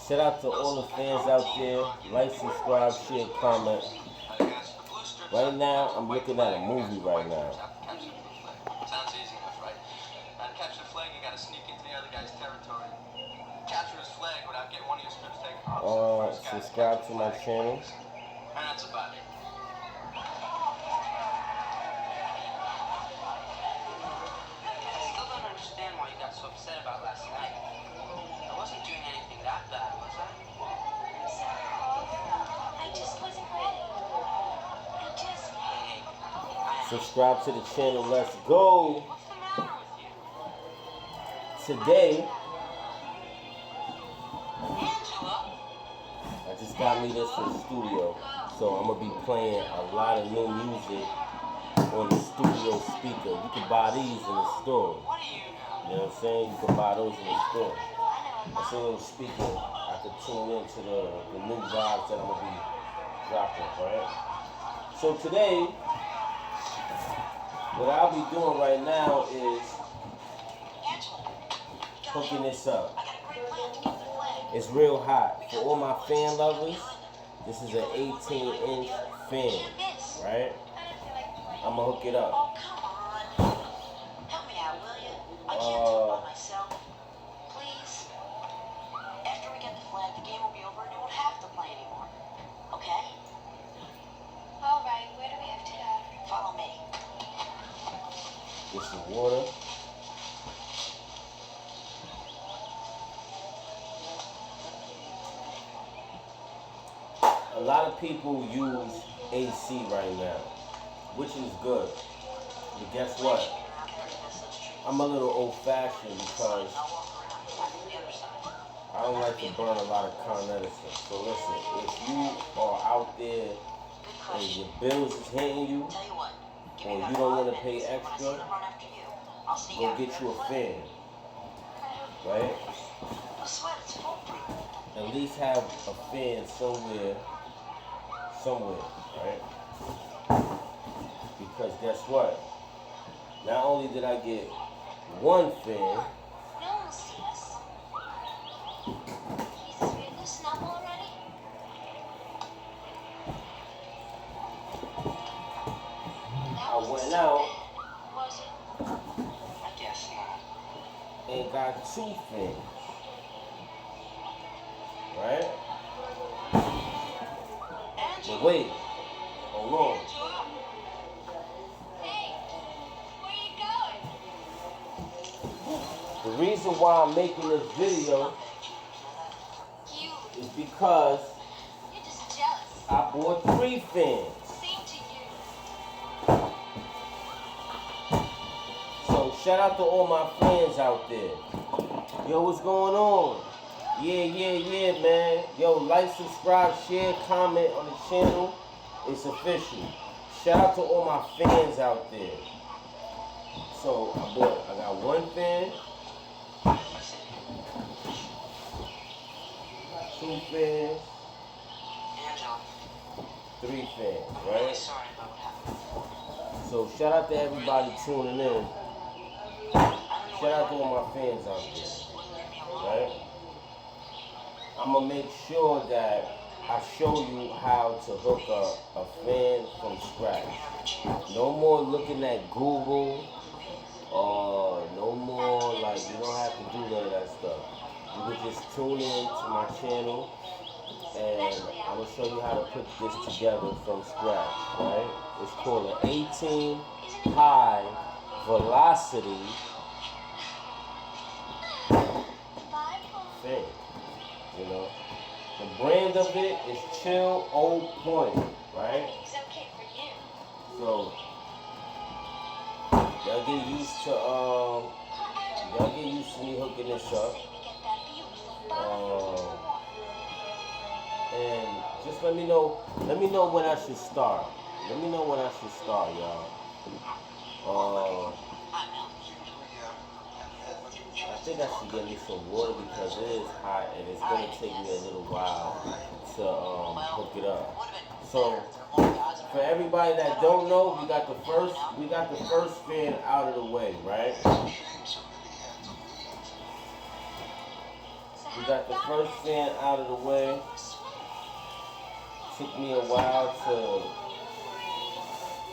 Shout out to all the fans out there. Like, subscribe, share, comment. Right now, I'm looking at a movie right now. Sounds easy enough, right? To capture the flag, you gotta sneak into the other guy's territory. Capture his flag without getting one of your strips taken off. Subscribe to my channel. And that's about it. I still don't understand why you got so upset about last night. I wasn't doing anything that bad, was I? I'm sorry. I just wasn't ready. Subscribe to the channel. Let's go. What's the matter with you? Today, Angela? I just got me this for the studio. So I'm going to be playing a lot of new music on the studio speaker. You can buy these in the store. What do you know? You know what I'm saying? You can buy those in the store. That's a little speaker. I could tune into the new vibes that I'm going to be dropping, right? So today, what I'll be doing right now is hooking this up. It's real hot. For all my fan lovers, this is an 18-inch fan, right? I'm gonna hook it up. Oh, come on. Help me out, will you? I can't do it by myself. Please. After we get the flag, the game will be over and you won't have to play anymore. Okay? All right, where do we have to go? Follow me. Get some water. A lot of people use AC right now, which is good. But guess what? I'm a little old-fashioned because I don't like to burn a lot of Con Edison. So listen, if you are out there and your bills is hitting you, or you don't want to pay extra, go get you a fan, right? At least have a fan somewhere, right? Because guess what? Not only did I get one fan, No one will see us. Jesus, we have this snuff already? I went out Was it? I guess not. and got two fans, right? But wait, hold on. Hey, where you going? The reason why I'm making this video You. is because You're just jealous. I bought 3 fans. Same to you. So shout out to all my fans out there. Yo, what's going on? Yeah, man. Yo, like, subscribe, share, comment on the channel. It's official. Shout out to all my fans out there. So I got 1 fan, 2 fans, Angela, 3 fans, I'm really right? sorry about what happened. So shout out to everybody tuning in. Shout out to all my fans out She there, just wouldn't leave me alone. right? I'm gonna make sure that I show you how to hook up a fan from scratch. No more looking at Google, or no more, like, you don't have to do none of that stuff. You can just tune in to my channel and I'm gonna show you how to put this together from scratch, right? It's called an 18 high velocity fan. You know, the brand of it is Chill Old Point, right? It's okay for you. So y'all get used to me hooking this up. And just let me know when I should start. Let me know when I should start, y'all. I think I should get me some water because it is hot and it's gonna take me a little while to hook it up. So for everybody that don't know, we got the first fan out of the way, right? We got the first fan out of the way. Took me a while to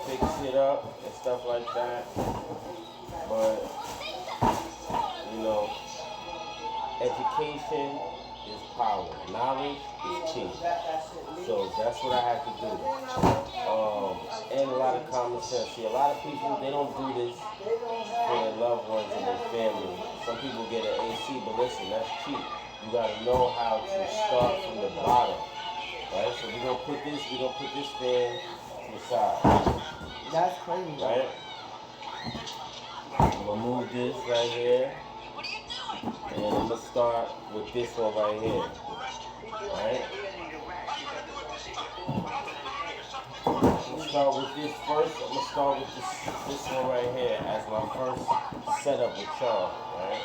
fix it up and stuff like that. But, you know, education is power. Knowledge is key. So that's what I had to do. And a lot of common sense. See, a lot of people, they don't do this for their loved ones and their family. Some people get an AC, but listen, that's cheap. You gotta know how to start from the bottom. Right? So we're gonna put this fan to the side. That's crazy. Right? I'm gonna move this right here. And I'm gonna start with this one right here. Right? Start with this first. I'm gonna start with this one right here as my first setup with y'all, right?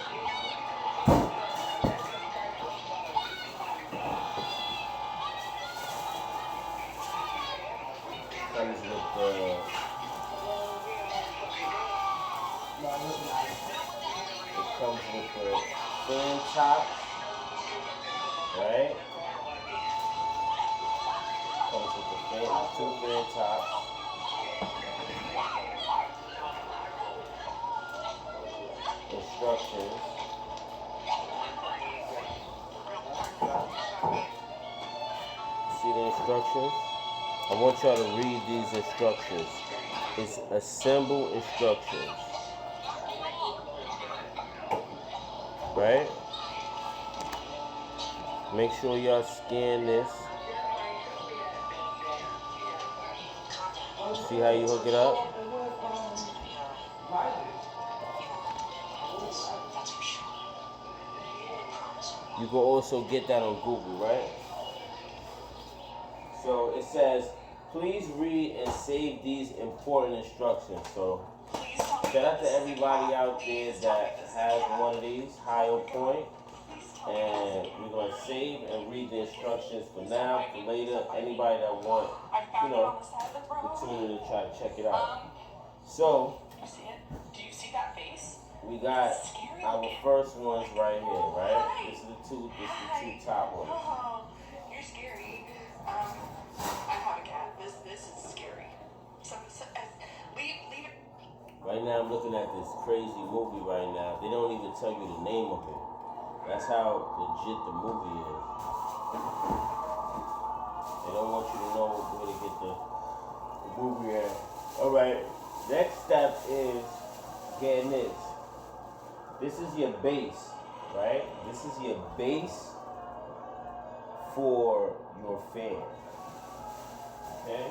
Comes with the fan top, right? Comes with the two fan tops. Instructions. See the instructions? I want y'all to read these instructions. It's assemble instructions. Right? Make sure y'all scan this. See how you hook it up? You can also get that on Google, right? So it says, please read and save these important instructions. So shout out to everybody out there that has one of these, High Point. And we're going to save and read the instructions for now, for later. Anybody that want, you know, to tune in to try to check it out. So, Do you see that face? we got our first ones right here, right? This is the two top ones. Oh, you're scary. I have a cat. This is scary. Leave it. Right now I'm looking at this crazy movie right now. They don't even tell you the name of it. That's how legit the movie is. They don't want you to know where to get the movie at. Alright, next step is getting this. This is your base, right? This is your base for your fan. Okay?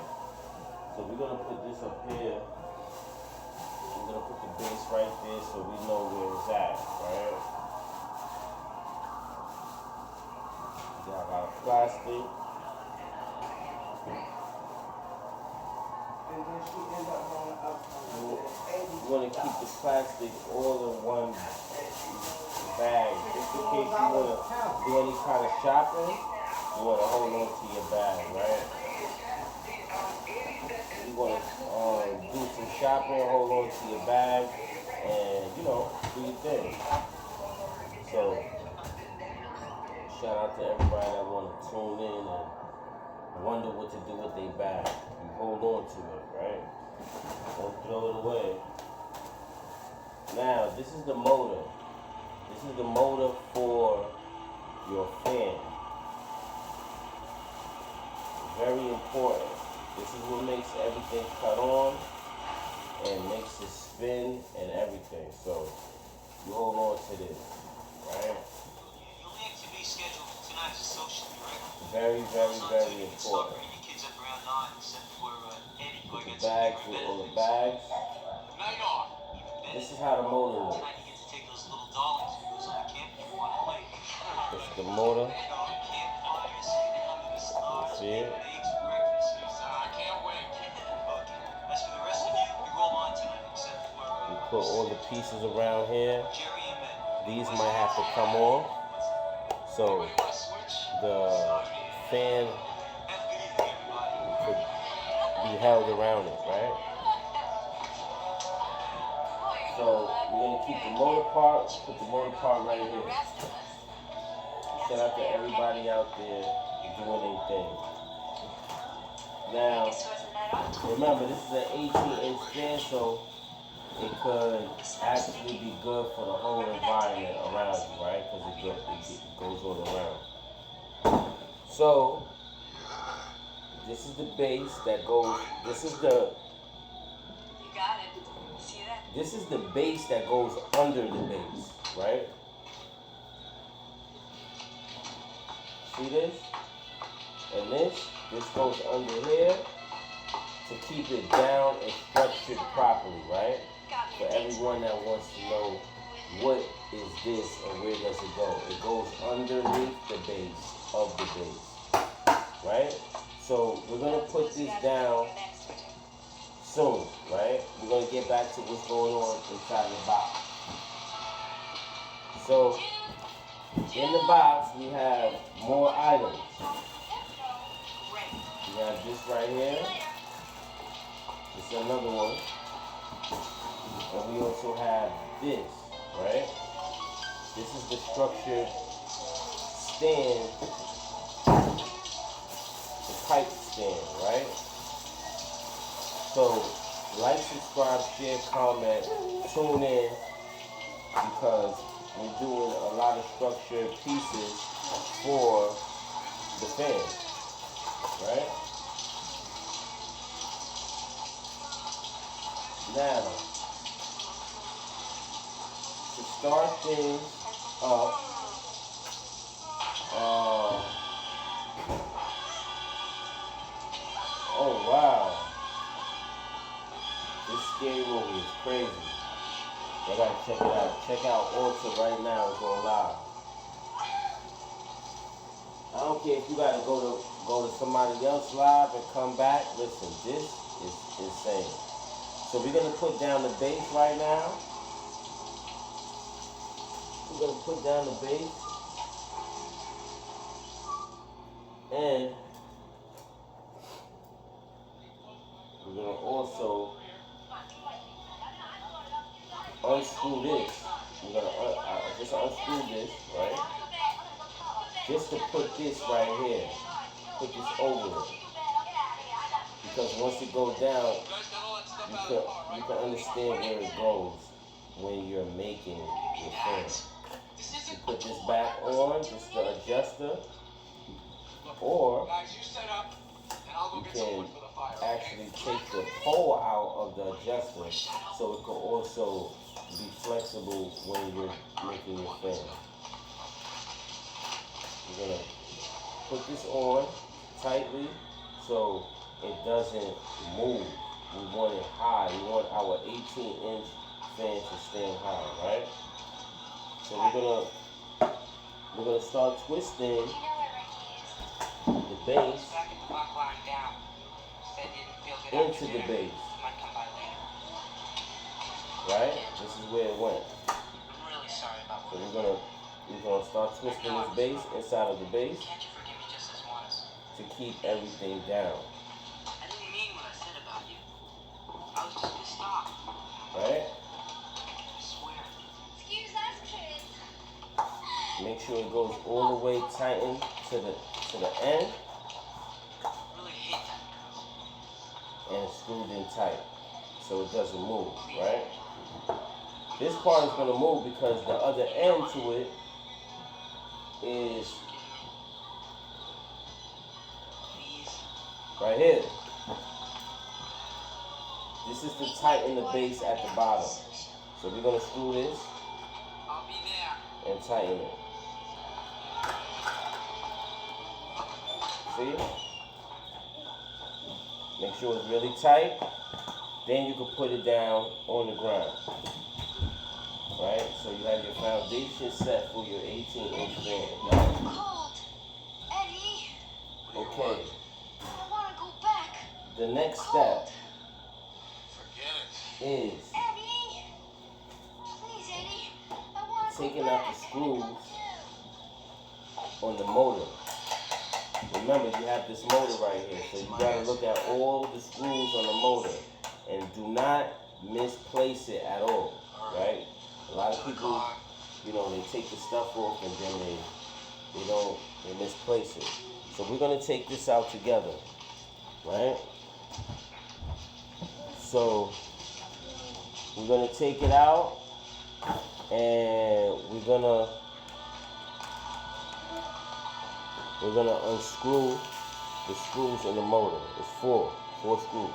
So we're gonna put this up here. We're gonna put the base right there so we know where it's at, right? We got our plastic. You want to keep the plastic all in one bag. Just in case you want to do any kind of shopping, you want to hold on to your bag, right? You want to do some shopping, hold on to your bag, and, you know, do your thing. So, shout out to everybody that want to tune in and wonder what to do with their bag. You hold on to it, right? Don't throw it away. Now, this is the motor. This is the motor for your fan. Very important. This is what makes everything cut on and makes it spin and everything. So, you hold on to this, right? The only activity scheduled for tonight is a social, right? Very, very, very important. Kids up around 9, except for Eddie, who I The get bags with all the bags. Night off. This is how the motor looks. Tonight you get to take those little dollies who goes on the camp if you want to play. This is the motor. Campfires, sitting under the stars, See it? eggs for breakfast. I can't wait. Okay. As for the rest of you, we roll on tonight, except for We put all the pieces around here. Jerry and Ben. These might have to come off. So the fan could be held around it, right? So we're gonna keep the motor part, put the motor part right here. Shout out to everybody out there doing their thing. Now, remember, this is an 18-inch fan, so it could actually be good for the whole environment around you, right? Because it goes all around. So, this is the base that goes, this is the You got it. See that? This is the base that goes under the base, right? See this? And this goes under here to keep it down and structured properly, right? For everyone that wants to know what is this and where does it go? It goes underneath the base of the base, right? So we're gonna put this down soon, right? We're gonna get back to what's going on inside the box. So in the box we have more items. We have this right here. This is another one. And we also have this, right? This is the structured stand, the pipe stand, right? So, like, subscribe, share, comment, tune in, because we're doing a lot of structured pieces for the fans, right? Now, to start things up, oh wow, this scary movie is crazy. You gotta check it out. Check out Awriter right now. It's on live. I don't care if you gotta go to somebody else live and come back. Listen, this is insane. So we're gonna put down the bass right now. We're gonna put down the bass, and we're gonna also unscrew this. We're gonna just unscrew this, right? Just to put this right here. Put this over it. Because once it goes down, you can understand where it goes when you're making your film. You put this back on, just the adjuster, or you can actually take the pole out of the adjuster so it can also be flexible when you're making your film. We're gonna put this on tightly so it doesn't move. We want it high. We want our 18-inch fan to stand high, right? So we're gonna start twisting the base into the base. Right? This is where it went. So we're gonna start twisting this base inside of the base to keep everything down. I didn't mean what I said about you. I was just pissed off. Right? I swear. Excuse us, kids. Make sure it goes all the way tightened to the end I really hate that girl. and screwed in tight so it doesn't move, right? This part is gonna move because the other end to it is right here. This is to tighten the base at the bottom. So we're gonna screw this I'll be there. and tighten it. See? Make sure it's really tight. Then you can put it down on the ground. Right? So you have your foundation set for your 18-inch fan. Right? Cold. Eddie, Okay. I want to go back. The next step Forget it. is Eddie. Please, Eddie. I want to go taking back. out the screws on the motor. Remember, you have this motor right here, so you gotta look at all the screws on the motor and do not misplace it at all, right? A lot of people, you know, they take the stuff off and then they they misplace it. So we're gonna take this out together, right? So we're gonna take it out, and we're gonna unscrew the screws in the motor. It's four screws,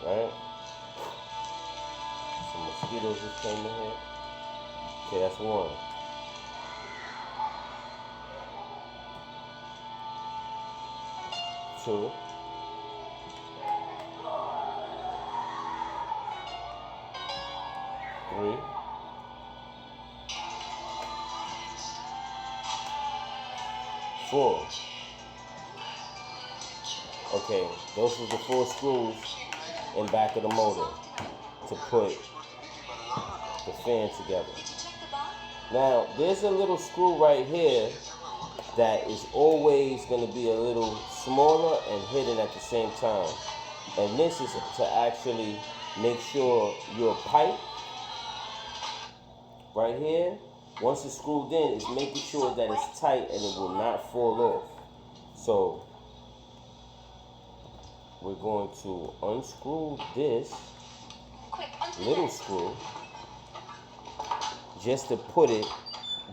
right? Some mosquitoes just came in here. Okay, that's one. Two. Three. Four. Okay, those are the four screws in back of the motor to put the fan together. Did you check the box? Now, there's a little screw right here that is always going to be a little smaller and hidden at the same time. And this is to actually make sure your pipe right here, once it's screwed in, is making sure that it's tight and it will not fall off. So we're going to unscrew this Quick, undo little this. screw just to put it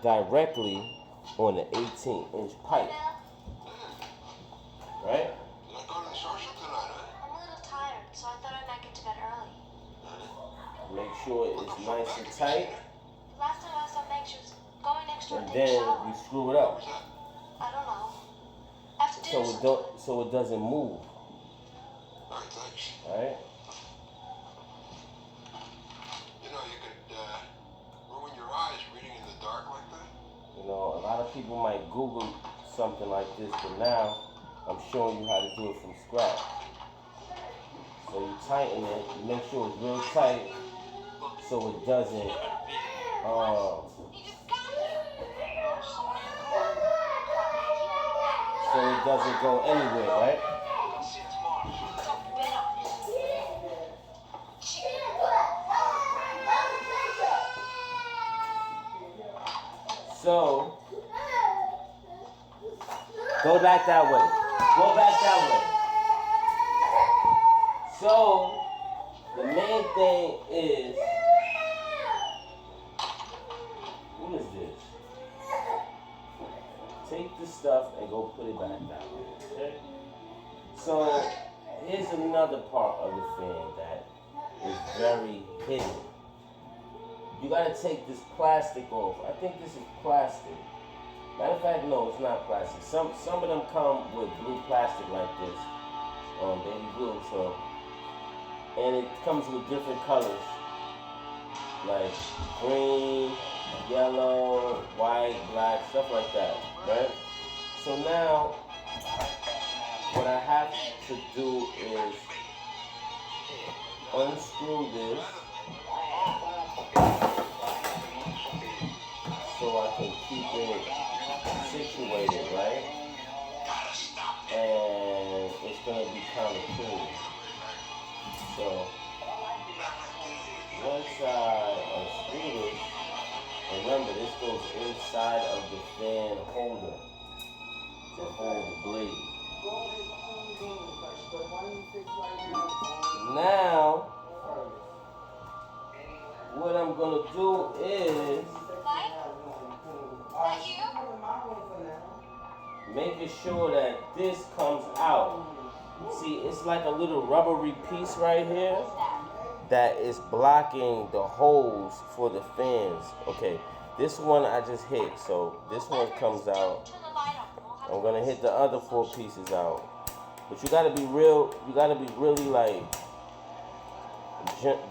directly on the 18-inch pipe, right? You're not going to the social tonight, huh? I'm a little tired, so I thought I might get to bed early. Make sure it's nice and tight, The last time I saw Meg, she was going next door and to take a then shower. we screw it up I don't know. After dinner. so it doesn't move, All right, thanks. right? You know, you could ruin your eyes reading in the dark like that. You know, a lot of people might Google something like this, but now I'm showing you how to do it from scratch. So you tighten it, you make sure it's real tight, so it doesn't go anywhere, right? I'll see you tomorrow. So go back that way. Go back that way. So the main thing is, what is this? Take the stuff and go put it back that way. Okay? So here's another part of the fan that is very hidden. You gotta take this plastic off. I think this is plastic. Matter of fact, no, it's not plastic. Some of them come with blue plastic like this, baby blue. So, and it comes with different colors, like green, yellow, white, black, stuff like that, right? So now, what I have to do is unscrew this so I can keep it situated, right? And it's gonna be kind of cool. So once I unscrew this, remember this goes inside of the fan holder to hold the blade. Now, what I'm gonna do is making sure that this comes out. See, it's like a little rubbery piece right here that is blocking the holes for the fans. Okay, this one I just hit, so this one comes out. I'm gonna hit the other four pieces out. But you gotta be really like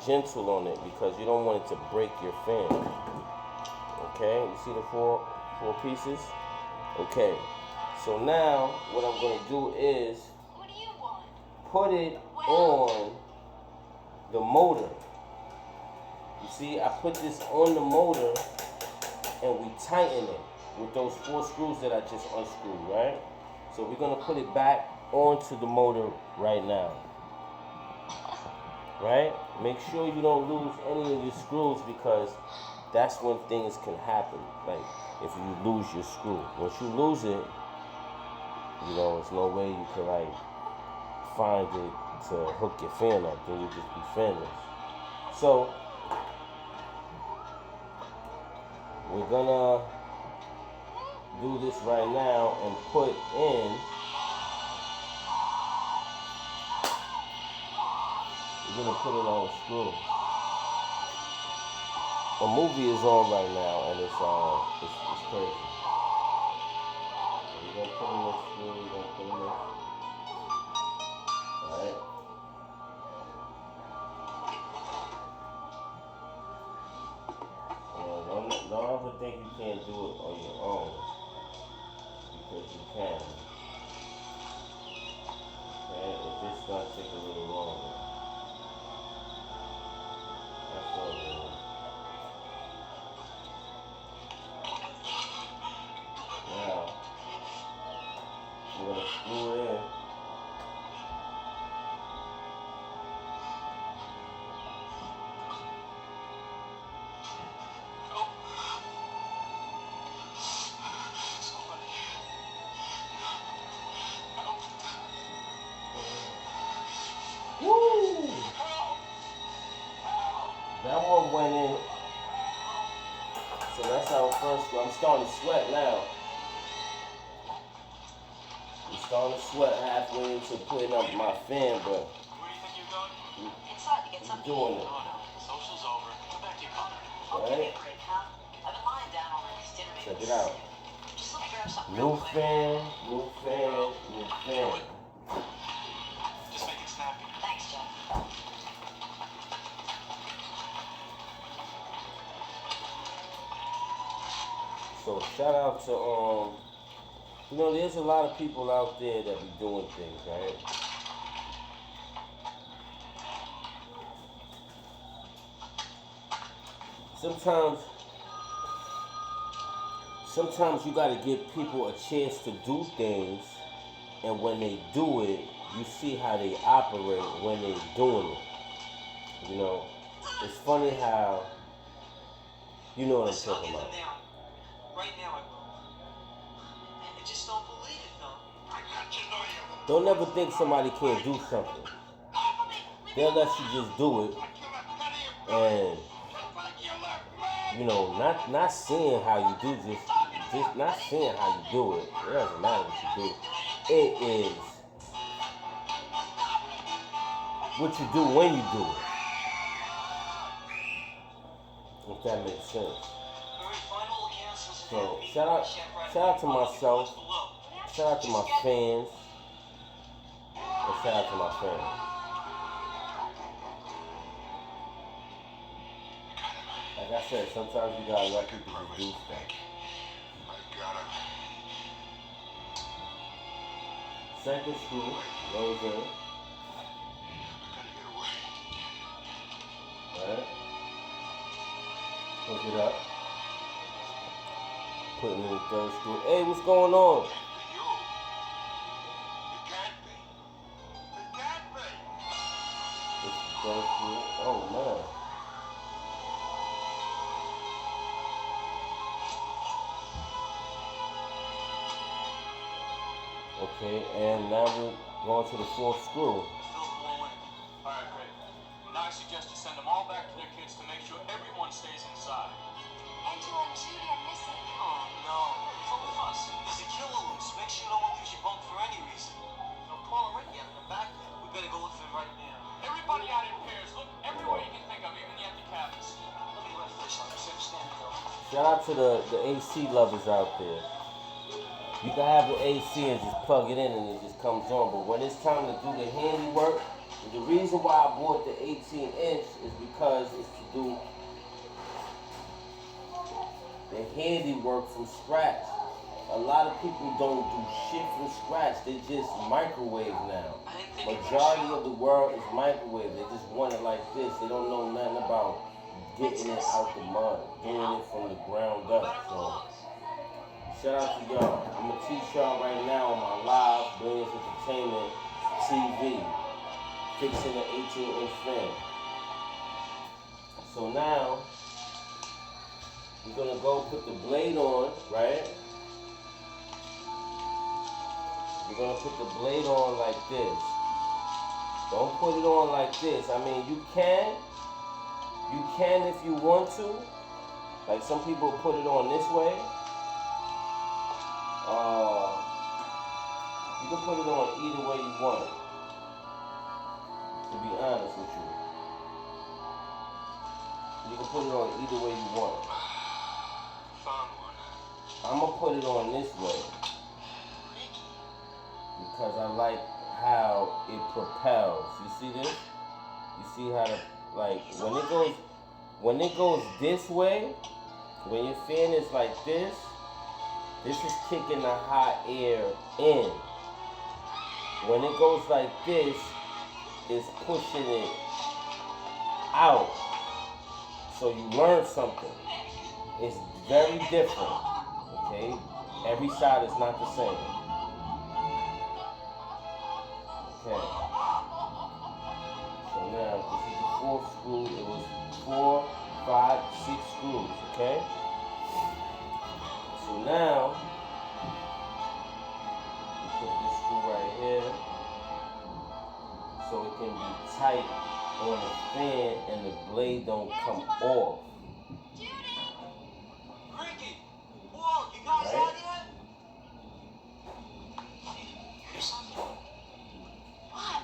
gentle on it because you don't want it to break your fan. Okay, you see the four pieces? Okay, so now what I'm gonna do is put it on the motor. You see, I put this on the motor and we tighten it with those four screws that I just unscrewed, right? So we're gonna put it back onto the motor right now. Right? Make sure you don't lose any of your screws because that's when things can happen. Like if you lose your screw. Once you lose it, you know, there's no way you can like find it to hook your fan up. Then you just be fanless. So we're gonna do this right now and put in. We're gonna put in all the screws. A movie is on right now and it's crazy. So we're gonna put in this screw. We're gonna put in this. All right. Don't ever think you can't do it on your own, because you can. Okay, it's just gonna take a little longer. That's all it is. Now, we're gonna screw it in. Woo! That one went in. So that's our first one. I'm starting to sweat now. I'm starting to sweat halfway into putting up my fan, but Where do you think you're going? Inside to get I'm something. doing it. Oh no, social's over. Go back to your car. Okay, great, huh? I've been lying down on this dinner. Check it out. Just let me grab something New real quick. fan, new fan, new fan. Just make it snappy. Thanks, Jeff. So shout out to you know, there's a lot of people out there that be doing things, right? Sometimes you gotta give people a chance to do things, and when they do it, you see how they operate when they're doing it. You know, it's funny how, you know what I'm Listen, I'll talking get about. them down. Right now I will. I just don't believe it, though. Don't ever think somebody can't do something. They'll let you just do it, and you know, not seeing how you do, just not seeing how you do it. It doesn't matter what you do. It is what you do when you do it. If that makes sense. So shout out to myself, shout out to my fans, and shout out to my family. Like I said, sometimes you gotta let people just do stuff. Second screw goes in. Alright. Hook it up. Putting in the third screw. Hey, what's going on? This is the third screw. Oh man. Okay, and now we're going to the fourth screw. Alright, great. Now I suggest you send them all back to their kids to make sure everyone stays inside. And to Judy and Missy. Oh no, it's all of us. There's a killer loose. Make sure no one leaves your bunk for any reason. No, Paul and Ricky, they're back there. We better go look for him right now. Everybody out in pairs. Look everywhere you can think of, even the empty cabins. Let me lift this up. Just understand, though. Shout out to the AC lovers out there. You can have the AC and just plug it in and it just comes on. But when it's time to do the handiwork, the reason why I bought the 18-inch is because it's to do the handiwork from scratch. A lot of people don't do shit from scratch. They just microwave now. Majority of the world is microwave. They just want it like this. They don't know nothing about getting it out the mud, doing it from the ground up. So shout out to y'all. I'm gonna teach y'all right now on my live Billions Entertainment TV, fixing an 18-inch fan. So now You're gonna go put the blade on, right? You're gonna put the blade on like this. Don't put it on like this. I mean, you can if you want to. Like some people put it on this way. You can put it on either way you want. To be honest with you. You can put it on either way you want. Found one. I'm gonna put it on this way because I like how it propels. You see this? You see how the, like when it goes this way, when your fan is like this is kicking the hot air in. When it goes like this, it's pushing it out. So you learn something. It's very different, okay? Every side is not the same. Okay. So now, this is the fourth screw. It was 4, 5, 6 screws, okay? So now, we put this screw right here so it can be tight on the fan and the blade don't come off. Ricky! Whoa, you guys Right? out yet? Hear something? What?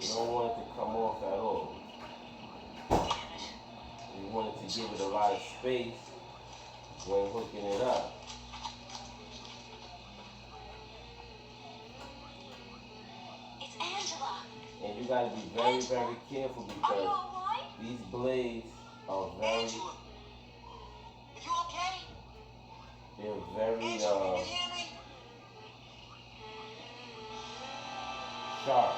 You don't want it to come off at all. You want it to give it a lot of space when hooking it up. It's Angela. And you gotta be very, very careful Are you because alright? these blades are very, Angela! Are you okay? they're very Angela, can you hear me? sharp.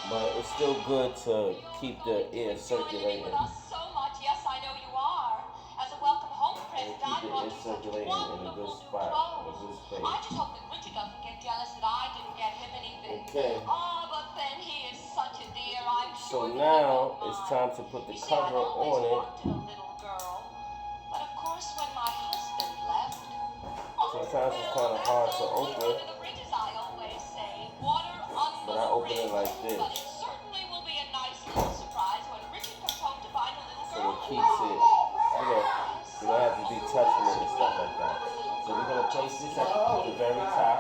But it's still good to keep the air circulating. With us so much, yes, I know you are. As a welcome home And present, keep I the brought air you some circulating in a wonderful good new spot, in a clothes. good I space. just hope that Richard doesn't get jealous that I didn't get him anything. Okay. Oh, but then he is such a dear, I'm So sure. now it's time to put the You see, I've cover always on it. wanted a little girl. But of course, when my husband left. Sometimes it's kind of hard to open, The bridges, I always say. Water under but I open it like this. But it certainly will be a nice little surprise when Richard comes home to find a little So girl. it keeps it, you don't have to be touching it and stuff like that. So we're going to place this at the very top.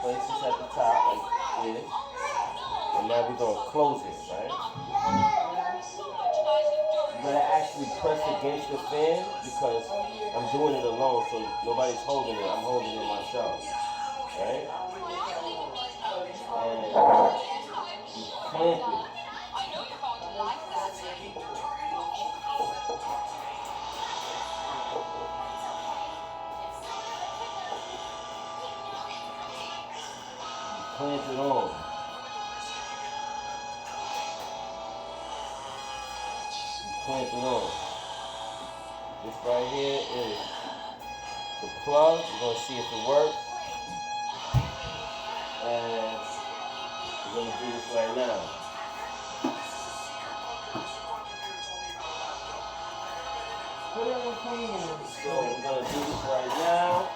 Place this at the top like this. And now we're going to close it, right? You better actually press against the fan because I'm doing it alone, so nobody's holding it. I'm holding it myself, right? And you clamp it. I know you're going to like that, baby. Clamp it on. Clamp it on. This right here is the plug. We're going to see if it works. And we're going to do this right now. Put it on the fan. So we're going to do this right now.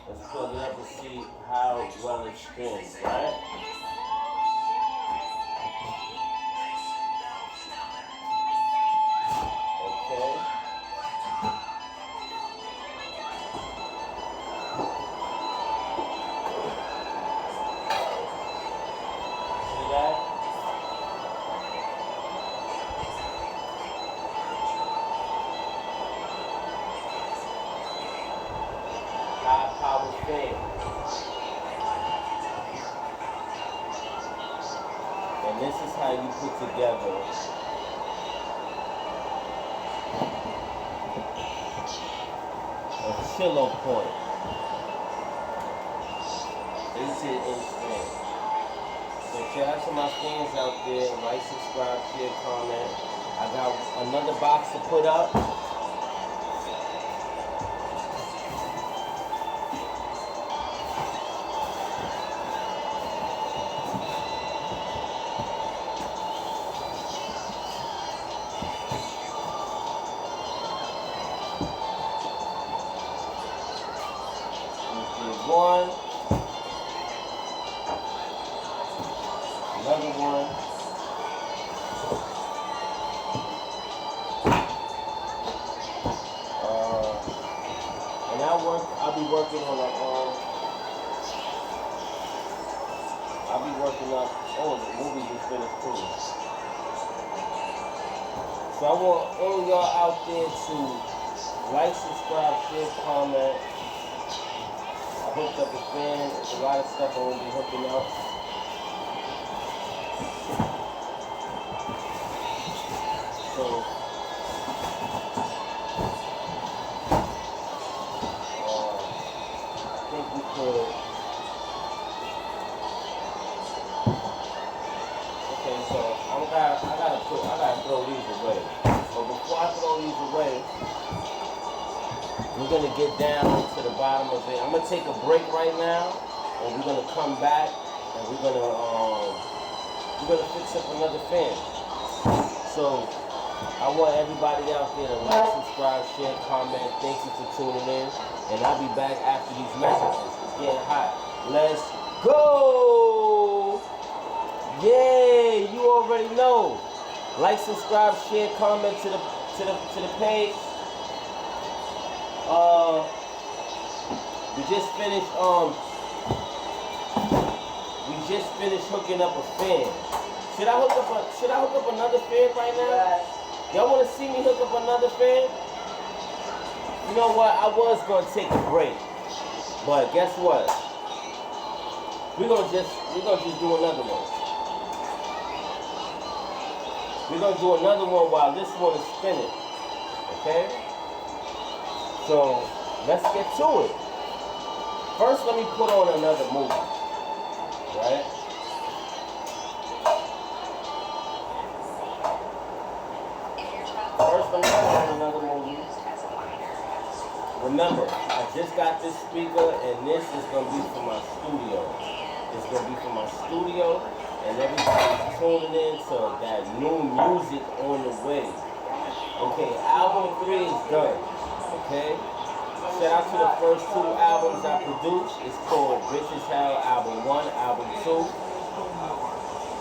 Let's plug it up and see how well it spins, right? Okay. See that? High power fan. And this is how you put together a chiller point. 18-inch fan. So shout out to my fans out there. Like, subscribe, share, comment. I got another box to put up. So I want all of y'all out there to like, subscribe, share, comment. I hooked up a fan. There's a lot of stuff I won't be hooking up. So I think we could. Okay, so I gotta throw these away. But before I throw these away, we're gonna get down to the bottom of it. I'm gonna take a break right now, and we're gonna come back, and we're gonna fix up another fan. So I want everybody out there to like, subscribe, share, comment. Thank you for tuning in, and I'll be back after these messages. It's getting hot. Let's go! Yeah, you already know. Like, subscribe, share, comment to the page. We just finished hooking up a fan. Should I hook up another fan right now? Y'all want to see me hook up another fan? You know what? I was gonna take a break, but guess what? We're gonna just do another one. We're gonna do another one while this one is spinning. Okay? So let's get to it. First, let me put on another movie. Right? First, let me put on another movie. Remember, I just got this speaker, and this is gonna be for my studio. It's gonna be for my studio, and everybody's tuning in to that new music on the way. Okay, album 3 is done. Okay? Shout out to the first 2 albums I produced. It's called Rich as Hell, album 1, album 2.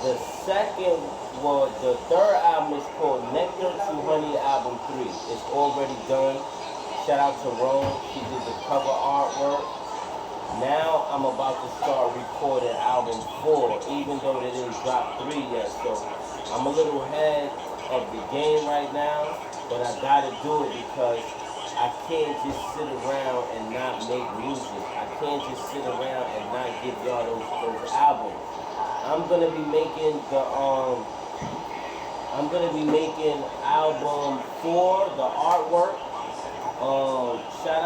The third album is called Nectar to Honey, album 3. It's already done. Shout out to Rome. She did the cover artwork. Now I'm about to start recording album 4, even though they didn't drop 3 yet. So I'm a little ahead of the game right now, but I gotta do it because I can't just sit around and not make music. I can't just sit around and not give y'all those albums. I'm gonna be making album 4, the artwork. Shout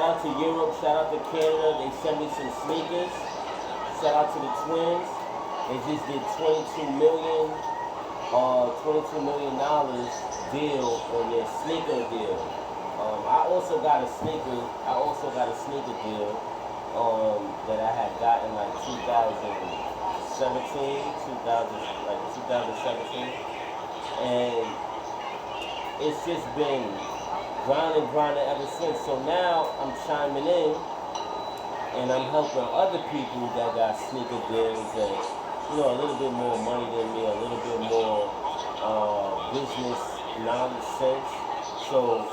out to Europe, shout out to Canada. They sent me some sneakers. Shout out to the twins. They just did $22 million deal on their sneaker deal. I also got a sneaker deal that I had gotten like 2017, and it's just been grinding ever since. So now I'm chiming in and I'm helping other people that got sneaker deals and, you know, a little bit more money than me, a little bit more business knowledge sense. So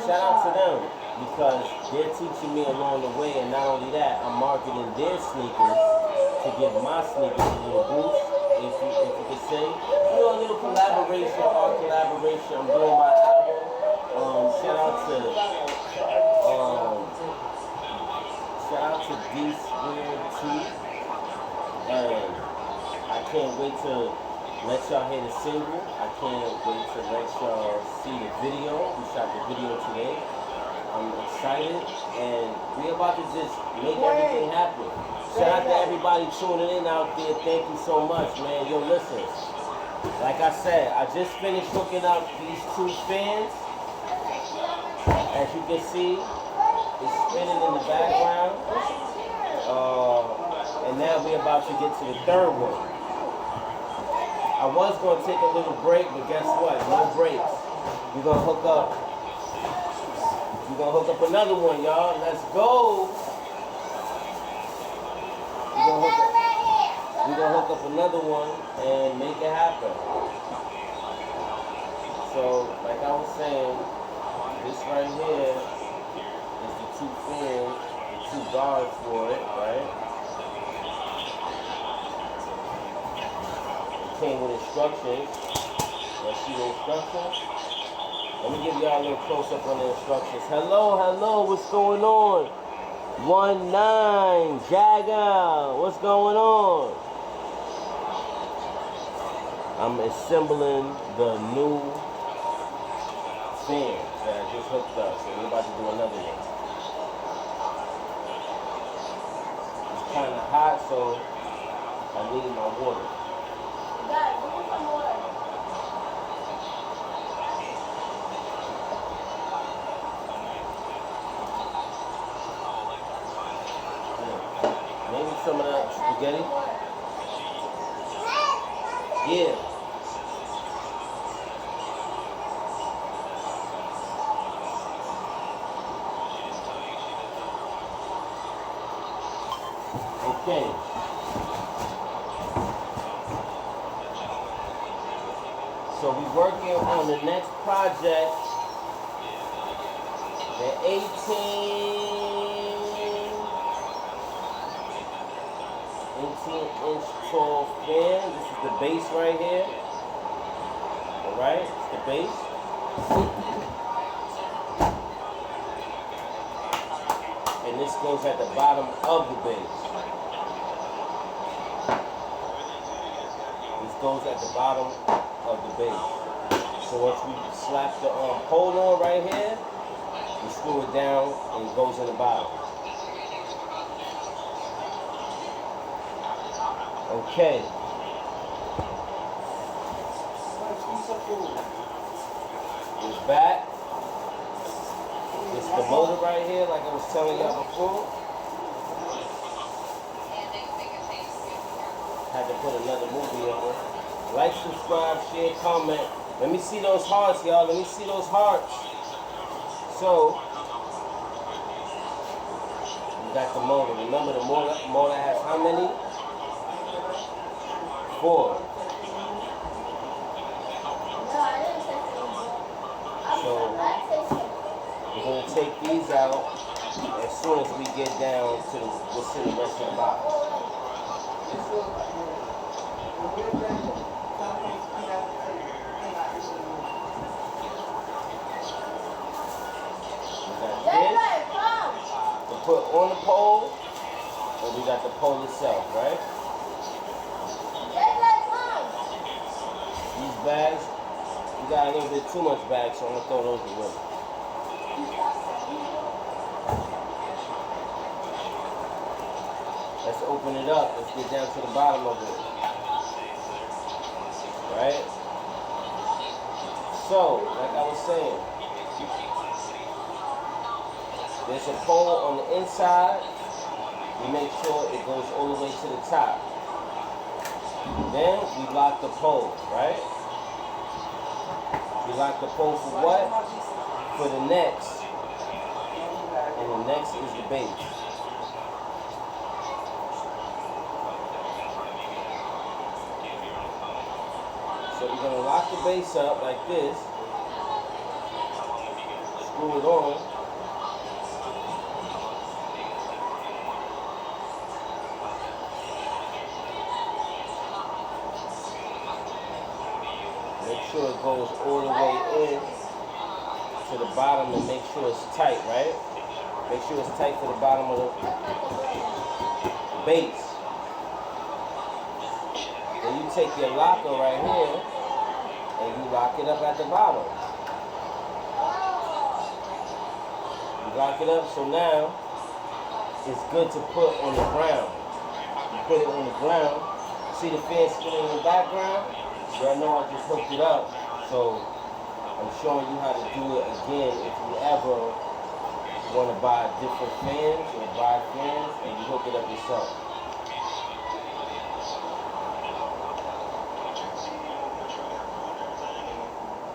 shout out to them because they're teaching me along the way, and not only that, I'm marketing their sneakers to give my sneakers a little boost, if you could say. You know, a little collaboration, art collaboration. I'm doing my album. Shout out to D Squared 2, and I can't wait to let y'all hear the single. I can't wait to let y'all see the video. We shot the video today. I'm excited, and we're about to just make everything happen. Shout out to everybody tuning in out there. Thank you so much, man. Yo, listen. Like I said, I just finished hooking up these 2 fans. As you can see, it's spinning in the background. And now we're about to get to the 3rd one. I was going to take a little break, but guess what? No breaks. We're going to hook up another one, y'all. Let's go. We're going to hook up another one and make it happen. So, like I was saying, this right here is the 2 fins, the 2 bars for it, right? came with instructions. Let's see the instructions. Let me give y'all a little close up on the instructions. Hello, what's going on? 19 Jagger, what's going on? I'm assembling the new fan that I just hooked up, so we're about to do another one. It's kind of hot, so I need my water. Guys, give me some water. Maybe some of that spaghetti? Yeah. Okay. So we're working on the next project. The 18-inch tall fan. This is the base right here. Alright, it's the base. And this goes at the bottom of the base. This goes at the bottom of the base. So once we slap the pole on right here, we screw it down and it goes in the bottom. Okay. We're back. This is the motor right here, like I was telling y'all before. Had to put another movie on it. Like, subscribe, share, comment. Let me see those hearts, y'all. Let me see those hearts. So, we got the motor. Remember, the motor has how many? 4. So, we're going to take these out as soon as we get down to the rest of the box. To put on the pole, and we got the pole itself, right? These bags, we got a little bit too much bags, so I'm gonna throw those away. Let's open it up. Let's get down to the bottom of it. Right? So, like I was saying, there's a pole on the inside. We make sure it goes all the way to the top. Then we lock the pole, right? We lock the pole for what? For the next. And the next is the base. So we're going to lock the base up like this. Screw it on. Make sure it goes all the way in to the bottom and make sure it's tight, right? Make sure it's tight to the bottom of the base. Then you take your locker right here and you lock it up at the bottom. You lock it up so now it's good to put on the ground. You put it on the ground. See the fan spinning in the background? Y'all know I just hooked it up, so I'm showing you how to do it again if you ever want to buy different fans or buy fans and you hook it up yourself.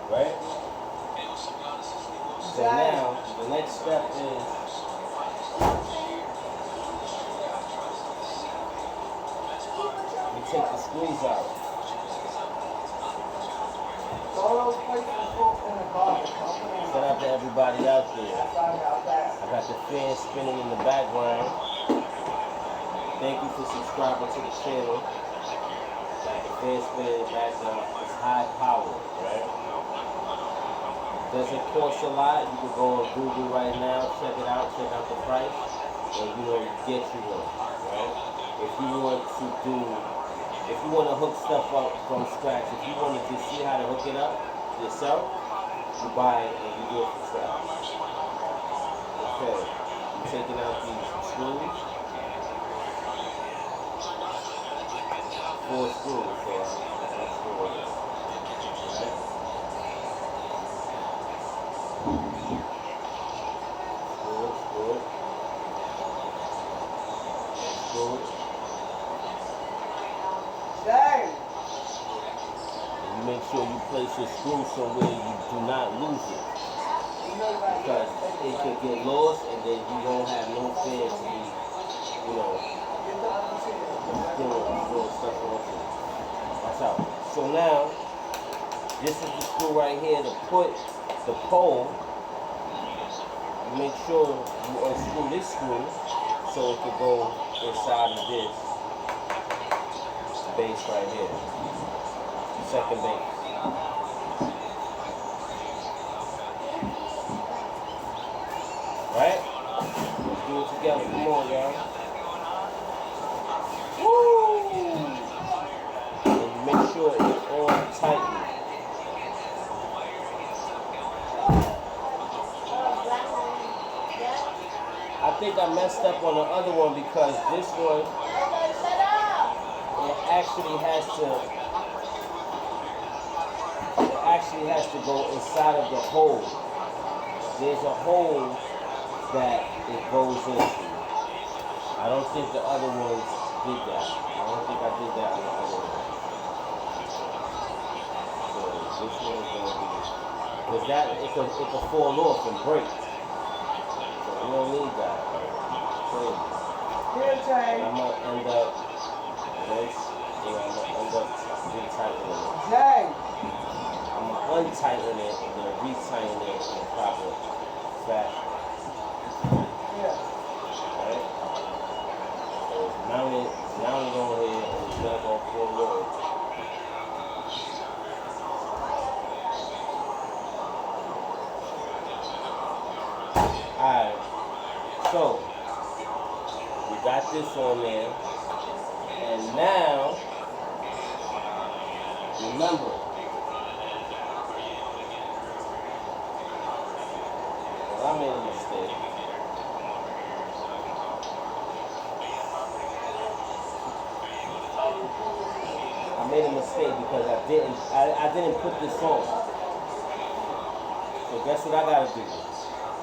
Right? So now, the next step is we take the screws out. Shout out to everybody out there. I got the fan spinning in the background. Thank you for subscribing to the channel. fan spinning in the background. It's high powered, right? Does it cost a lot? You can go on Google right now, check it out, check out the price, and get you one, right? If you want to hook stuff up from scratch, if you want to just see how to hook it up yourself, you buy it and you do it from scratch. Okay, I'm taking out these screws. 4 screws, so that's screw it. Right? Screw it. Screw it. Dang! You make sure you place your screw somewhere you do not lose it. Because it could get lost and then you won't have no fan to be, doing stuff on it. Watch out. So now, this is the screw right here to put the pole. You make sure you unscrew this screw so it can go inside of this base right here. Second base. Right? Let's do it together. Come on, y'all. Woo! And make sure it's all tight. I think I messed up on the other one because this one, it actually has to go inside of the hole. There's a hole that it goes into. I don't think the other ones did that. I don't think I did that on the other one. So this one is going to be, because it could fall off and break. So we don't need that. So I'm going to end up this. I'm going to end up retightening it. Dang! I'm going to untighten it and then retighten it in the proper fashion. Yeah. Right? So it's mounted on here and it's not going to fall over. Alright, so we got this on there, and now, remember, I made a mistake. I made a mistake because I didn't put this on. So guess what I gotta do?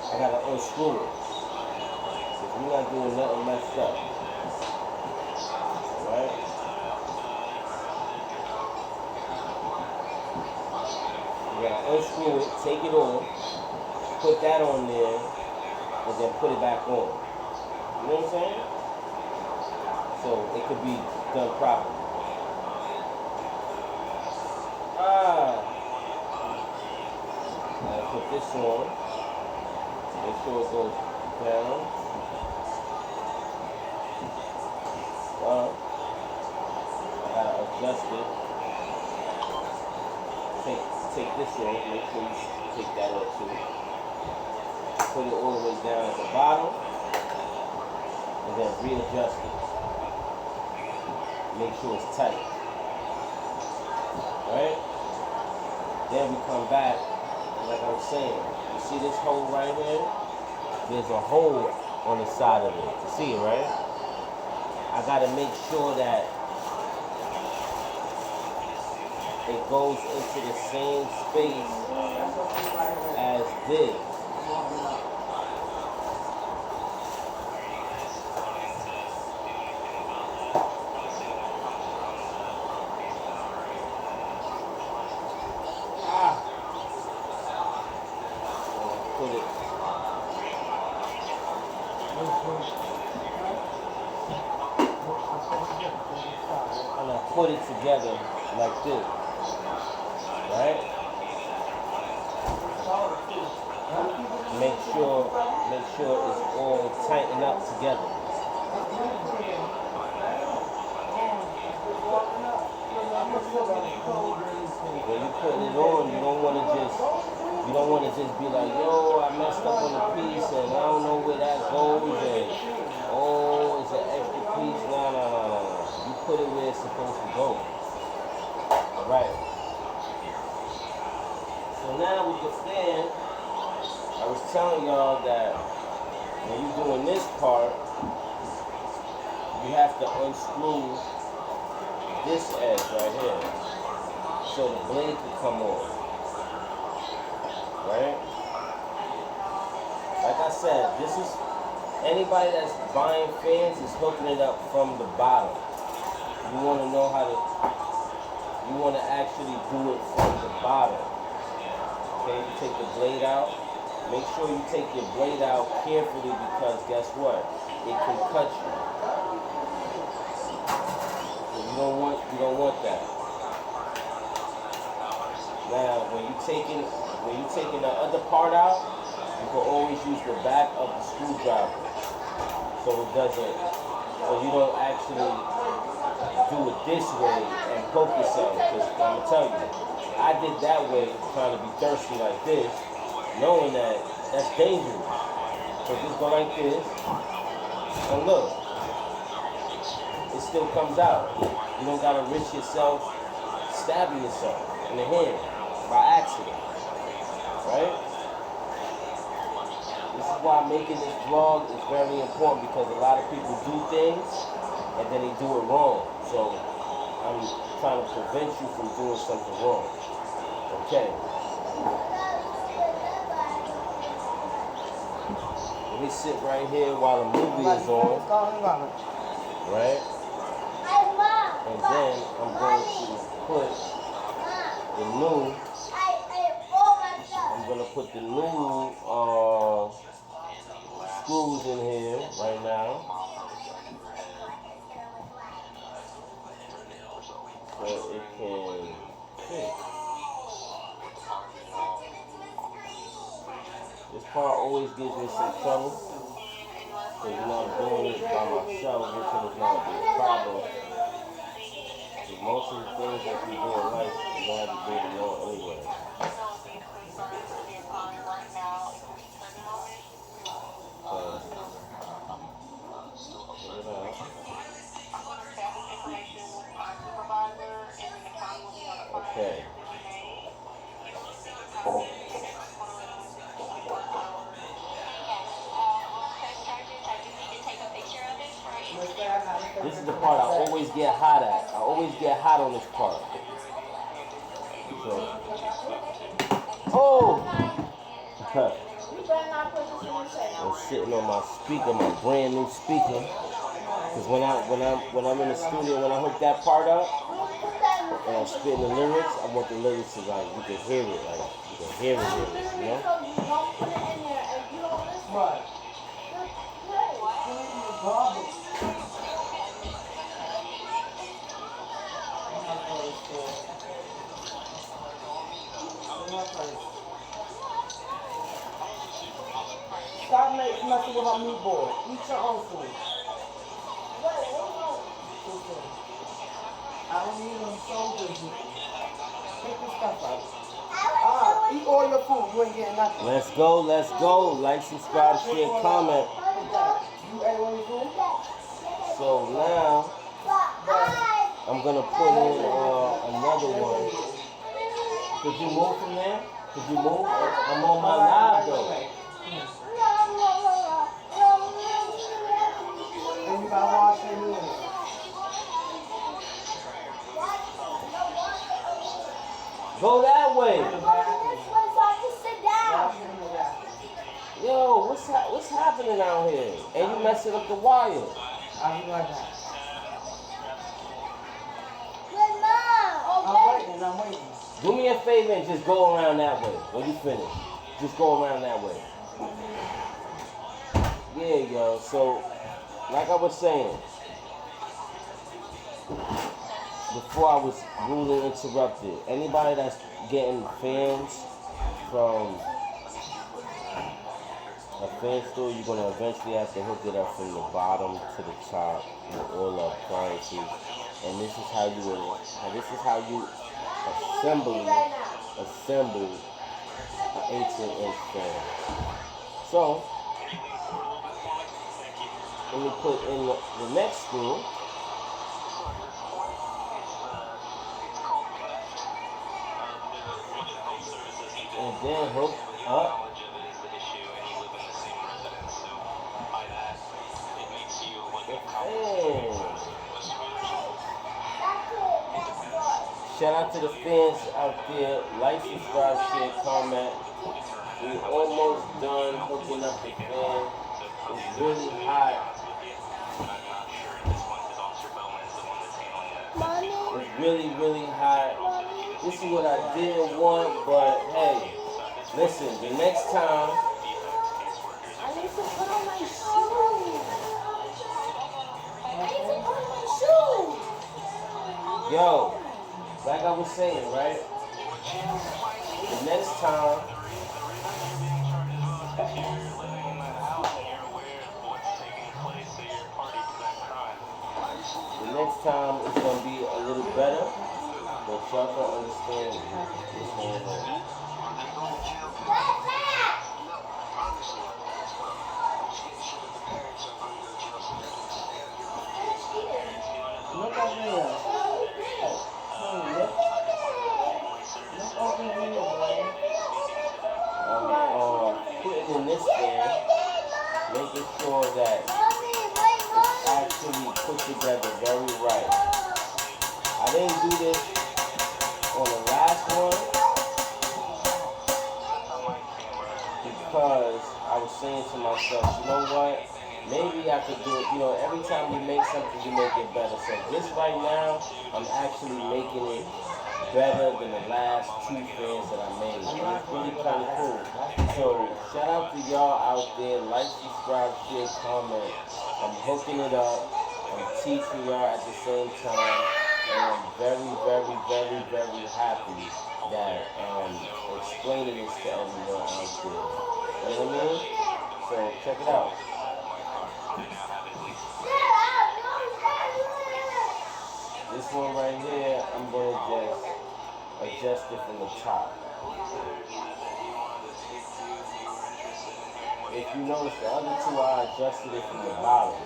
I gotta unscrew it. Because we're not doing nothing messed up. Alright? You gotta unscrew it, take it off, put that on there, and then put it back on. You know what I'm saying? So it could be done properly. Now put this on. Make sure it goes down. I gotta adjust it. Take this off. Make sure you take that off too. Put it all the way down at the bottom, and then readjust it. Make sure it's tight. Right? Then we come back, and like I was saying, you see this hole right here? There's a hole on the side of it. You see it, right? I gotta make sure that it goes into the same space as this. Put it together like this, right? Make sure it's all tightened up together. When you putting it on, you don't want to just be like, yo, I messed up on the piece and I don't know where that goes and oh, it's an extra piece. No. You put it where it's supposed to go. Alright. So now with the fan, I was telling y'all that when you're doing this part, you have to unscrew this edge right here so the blade can come off. Right? Like I said, this is anybody that's buying fans is hooking it up from the bottom. You want to know how to, you want to actually do it from the bottom. Okay, you take the blade out. Make sure you take your blade out carefully because guess what? It can cut you. So you don't want that. Now when you're taking the other part out, you can always use the back of the screwdriver. So you don't actually do it this way and poke yourself. Because I'm gonna tell you, I did that way trying to be thirsty like this, knowing that that's dangerous. So just go like this, and look, it still comes out. You don't gotta risk yourself stabbing yourself in the hand by accident, right? This is why making this vlog is very important because a lot of people do things and then they do it wrong. So I'm trying to prevent you from doing something wrong. Okay. Let me sit right here while the movie is on. Right? And then I'm going to put the new screws in here right now. So it can fit. This part always gives me some trouble. Because you know I'm doing it by myself, which is not a big problem. Because most of the things that you do in life, you don't have to do it alone anyway. Okay. This is the part I always get hot at. I always get hot on this part. So. Oh! I'm sitting on my speaker, my brand new speaker. Because when I'm in the studio, when I hook that part up, and I'm spitting the lyrics, I want the lyrics to like you can hear it, you know? Right. Stop messing with my meat boy. Eat your own food. I don't need them soldiers. Take this stuff out. Eat all your food. You ain't getting nothing. Let's go. Like, subscribe, share, comment. You ate all your food? So now, I'm going to put in another one. Could you move from there? Could you move? I'm on my live though. And you got to wash your hands. Go that way. Yo, what's happening out here? And you messing up the wire. I'll be right back. I'm waiting. Do me a favor and just go around that way. When you finish, just go around that way. Yeah, yo. So, like I was saying, before I was rudely interrupted, anybody that's getting fans from a fan store, you're going to eventually have to hook it up from the bottom to the top with all the appliances. and this is how you assemble an 18-inch fan. So let me put in the next screw. And then hook up. Shout out to the fans out there. Like, subscribe, share, comment. We almost done hooking up the fan. It's really hot. It's really, really hot. This is what I didn't want, but hey, listen, the next time. I need to put on my shoes. I need to put on my shoes. Yo, like I was saying, right? The next time. The next time it's gonna be a little better, but y'all can understand what's going on. Look over here. Look over here, boy. Putting in this thing, making sure that it's actually put together very right. I didn't do this on the last one because I was saying to myself, you know what? Maybe I could do it. You know, every time you make something, you make it better. So this right now, I'm actually making it better than the last 2 fans that I made. It's really kind of cool. So shout out to y'all out there. Like, subscribe, share, comment. I'm hooking it up. I'm teaching y'all at the same time. And I'm very, very, very, very happy that I'm explaining this to everyone out there. You know what I mean? So check it out. This one right here, I'm going to just adjust it from the top. If you notice, the other 2 I adjusted it from the bottom.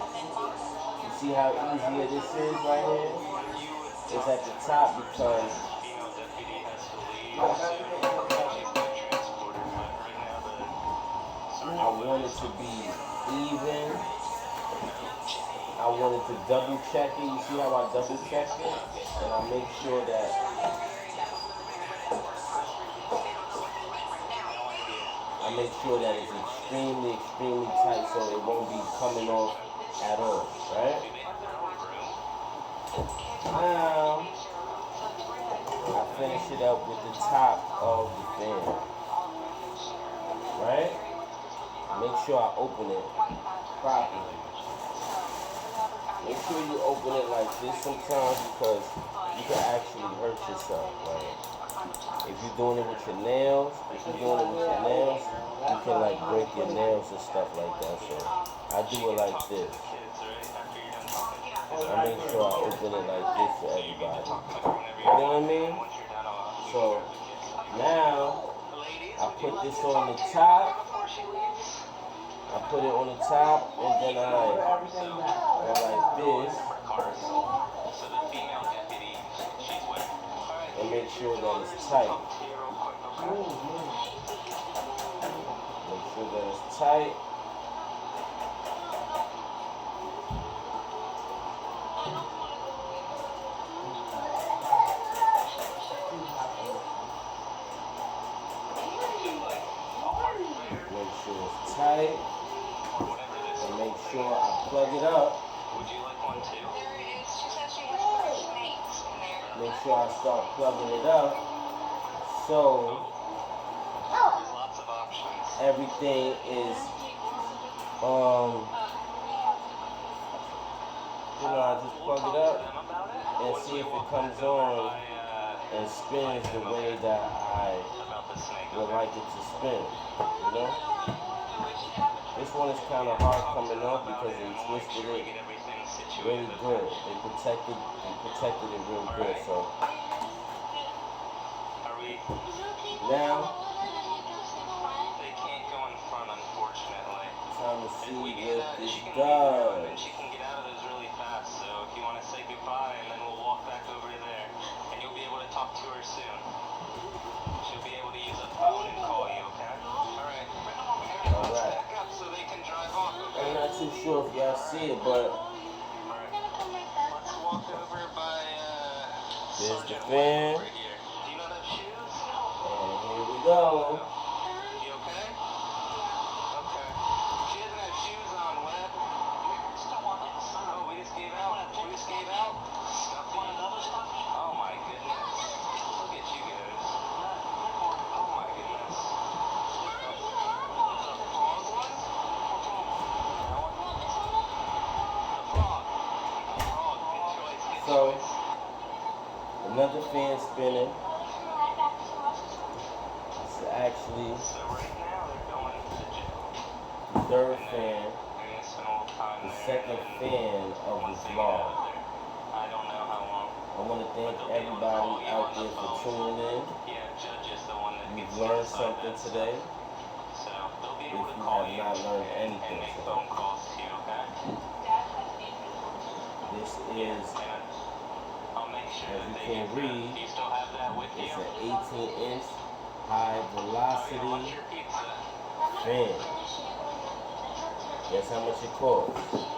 You see how easier this is right here? It's at the top because I want it to be even. I wanted to double check it. You see how I double check it? And I make sure that it's extremely, extremely tight so it won't be coming off at all, right? Now, I finish it up with the top of the fan, right? Make sure I open it properly. Make sure you open it like this sometimes because you can actually hurt yourself, right? If you're doing it with your nails, you can like break your nails and stuff like that. So I do it like this. I make sure I open it like this for everybody. You know what I mean? So now I put this on the top. I put it on the top and then I like this and make sure that it's tight. Make sure that it's tight. Make sure it's tight. And make sure I plug it up. Make sure I start plugging it up so everything is I just plug it up and see if it comes on and spins the way that I would like it to spin, you know? This one is kind of hard coming up because they twisted it really good. They protected it real good. So Are we? now They can't go in front, unfortunately. time to see If we what get this she can leave now, and then does. she can get out of those really fast. So if you want to say goodbye, and then we'll walk back over to there, and you'll be able to talk to her soon. She'll be able to use a phone and call you, okay? All right. All right. Back up so they can drive off. Okay? I'm not too sure if y'all see it, but Let's walk over by there's the Sergeant fan, over here. Do you not have shoes? and here we go. You okay? Okay. She doesn't have shoes on, Webb. Oh, we just gave out. We just gave out. Stuffy. Oh my goodness. Look at you guys. Oh my goodness. The frog one? That one? The frog. The frog. Good choice. Good So choice. another fan spinning. It's actually So right now they're going to jail. the third fan, They're gonna spend all the time the there. second and fan of once this they get out vlog. of there, I don't know how long. I want to thank everybody out there for tuning in. Yeah, Judge is the one that You've gets to learned decide something that today. stuff. So they'll be If able to you call have you not learned and anything make today. phone calls to you, okay? This Yeah, is, and I'll make sure as that you they can get that. read, Do you still have that with you? it's an 18-inch high Oh, yeah, velocity what's your pizza? fan. Guess how much it costs?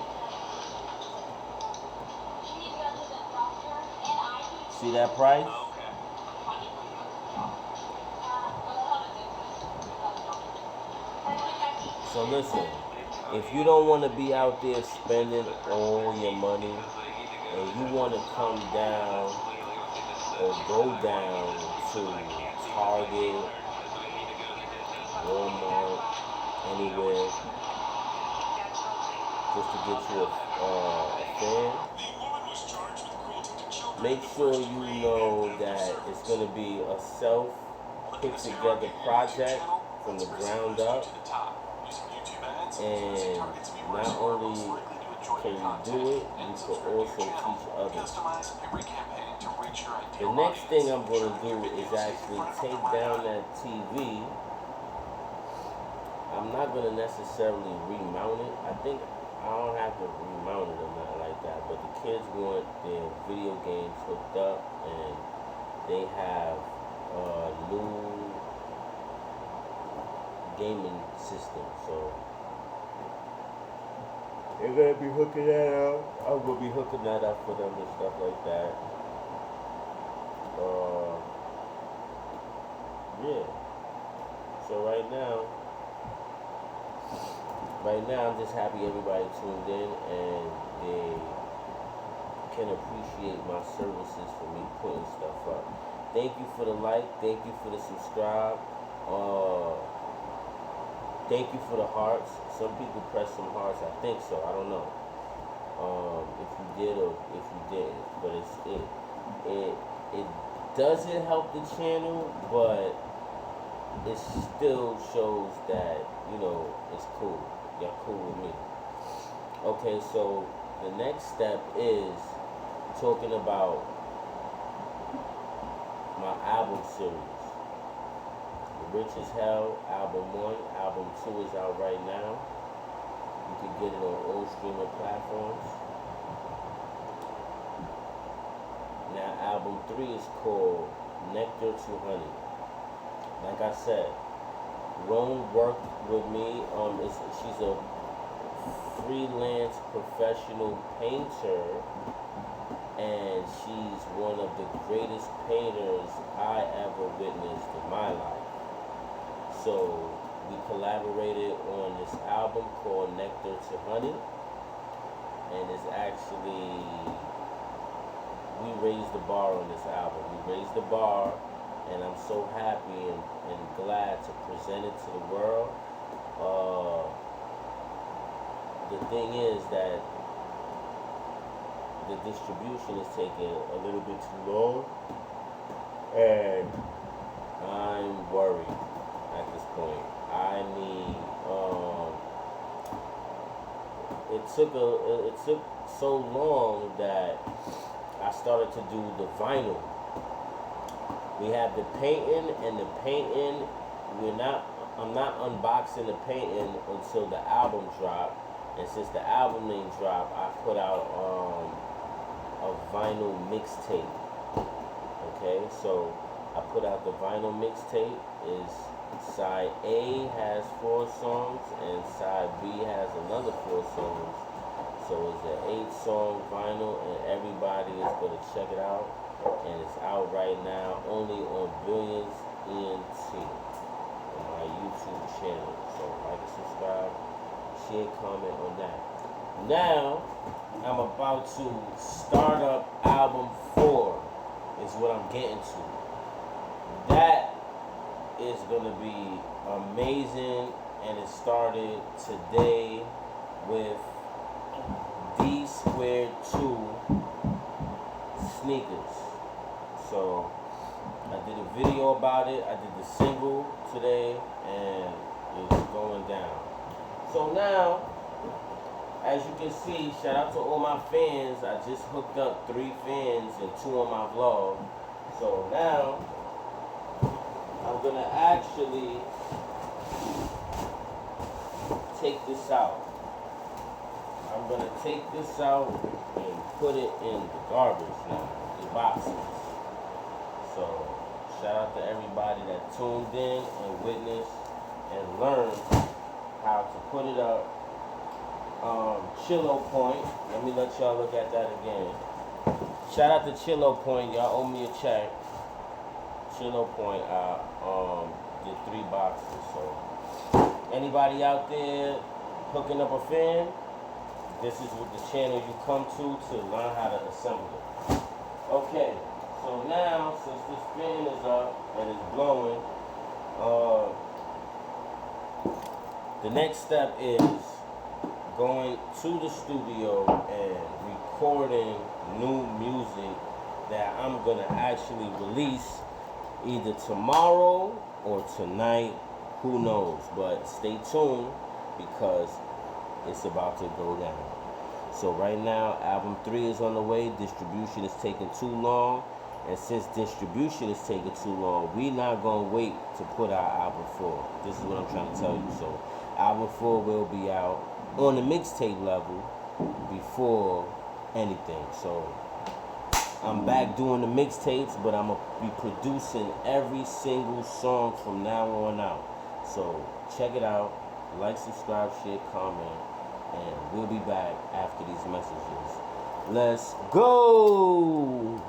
See that price? Okay. So listen, if you don't want to be out there spending all your money, and you want to come down or go down to Target, Walmart, anywhere, just to get you a fan, make sure you know that it's going to be a self put together project from the ground up, and not only can you do it, you can also teach others. The next thing I'm going to do is actually take down that TV. I'm not going to necessarily remount it. I think I don't have to remount it or nothing like that, but the kids want their video games hooked up, and they have a new gaming system, so they're gonna be hooking that up. I'm gonna be hooking that up for them and stuff like that. Yeah. So right now I'm just happy everybody tuned in and they can appreciate my services for me putting stuff up. Thank you for the like. Thank you for the subscribe. Thank you for the hearts. Some people press some hearts. I think so. I don't know. If you did or if you didn't, but it doesn't help the channel, but it still shows that it's cool. Y'all cool with me. Okay, so the next step is talking about my album series. Rich as Hell, album 1, album 2 is out right now. You can get it on all streaming platforms. Now album 3 is called Nectar to Honey. Like I said, Rome worked with me. She's a freelance professional painter, and she's one of the greatest painters I ever witnessed in my life. So we collaborated on this album called Nectar to Honey, and it's actually, we raised the bar on this album. We raised the bar, and I'm so happy and glad to present it to the world. The thing is that the distribution is taking a little bit too long, and I'm worried at this point. I need, it took so long that I started to do the vinyl. We have the painting, and the painting, I'm not unboxing the painting until the album drop. And since the album didn't drop, I put out a vinyl mixtape. Okay, so I put out the vinyl mixtape. Is side A has 4 songs and side B has another 4 songs. So it's an 8-song vinyl, and everybody is gonna check it out. And it's out right now only on BillionzEnt on my YouTube channel. So like and subscribe, share, comment on that. Now I'm about to start up album 4 is what I'm getting to. That is gonna be amazing, and it started today with D2 sneakers. So I did a video about it. I did the single today, and it's going down. So now, as you can see, shout out to all my fans. I just hooked up 3 fans and 2 on my vlog. So now I'm gonna actually take this out. I'm gonna take this out and put it in the garbage now, the boxes. So shout out to everybody that tuned in and witnessed and learned how to put it up. Chillo Point, let me let y'all look at that again. Shout out to Chillo Point, y'all owe me a check. Chillo Point, I did 3 boxes. So anybody out there hooking up a fan, this is what the channel you come to learn how to assemble it. Okay, so now since this fan is up and it's blowing, the next step is going to the studio and recording new music that I'm gonna actually release either tomorrow or tonight, who knows, but stay tuned because it's about to go down. So right now, album 3 is on the way. Distribution is taking too long, and since distribution is taking too long, we're not gonna wait to put out album 4. This is what I'm trying to tell you. So album 4 will be out on the mixtape level before anything. So I'm back doing the mixtapes, but I'm gonna be producing every single song from now on out. So check it out, like, subscribe, share, comment, and we'll be back after these messages. Let's go!